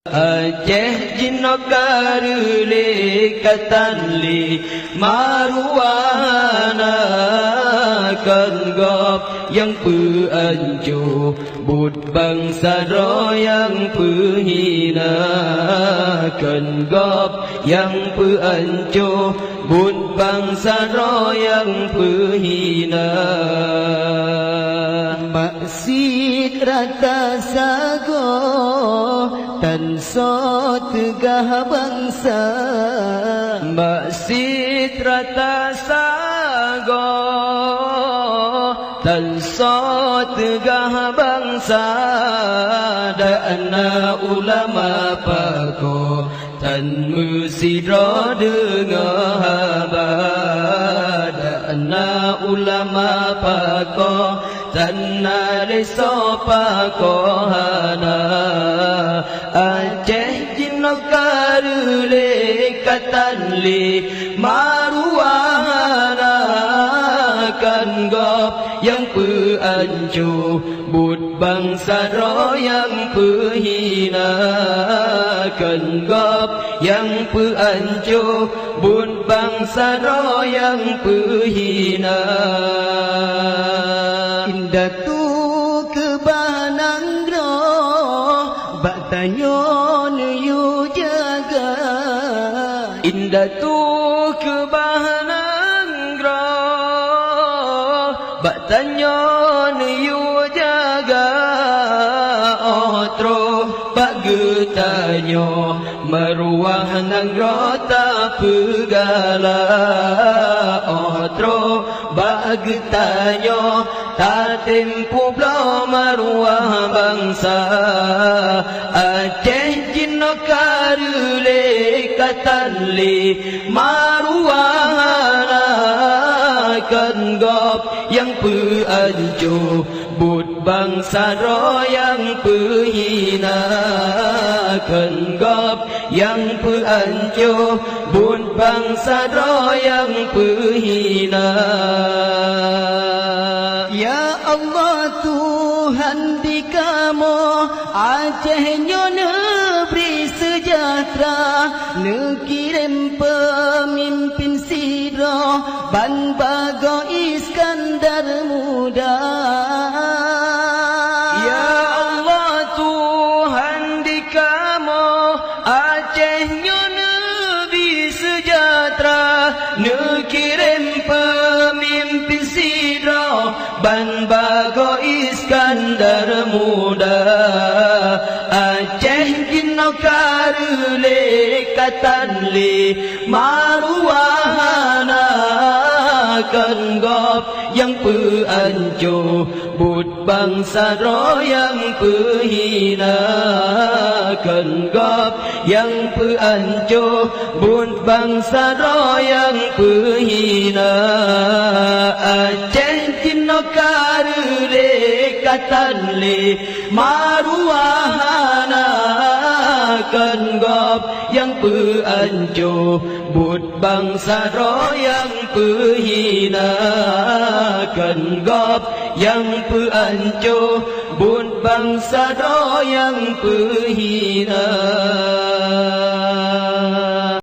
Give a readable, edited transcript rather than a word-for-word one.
Aceh jinokarule katanli maruana kan gop yang peancu bud bangsa ro yang penghina kan gop yang peancu bud bangsa ro yang penghina maksud rata sago tan so tegah bangsa maksud rata sago tan so tegah bangsa dana ulama pako tan musidro dengar haba dana ulama pako tan naleso pako hana Aceh jinokarule katanli maruana kan gop yang peancu bud bangsa ro yang penghina kan gop yang peancu bud bangsa ro yang penghina indah tu kebanang ro bak tanyon yu jaga indah tu kebanang ro bak tanyon yu jaga otro bak getanyo meruah nang rota pegala otro bak getanyo tak tempu blo maruah bangsa Aceh jinokarule katanli maruana kan gop yang peancu bud bangsa ro yang penghina kan gop yang peancu bud bangsa ro yang penghina Ya Allah Tuhan di kamu Aceh nyo negeri sejahtera nekirim pemimpin sidro Ban Bago Iskandar muda Ya Allah Tuhan di kamu Aceh nyo negeri sejahtera nekirim pemimpin sidro Ban Bago Iskandar muda Aceh jinokarule katanli maruana kan gop yang peancu bud bangsa ro yang penghina kan gop yang peancu bud bangsa ro yang penghina Aceh jinokarule katanli maruana kan gop yang peancu bud bangsa ro yang penghina kan gop yang peancu bud bangsa ro yang penghina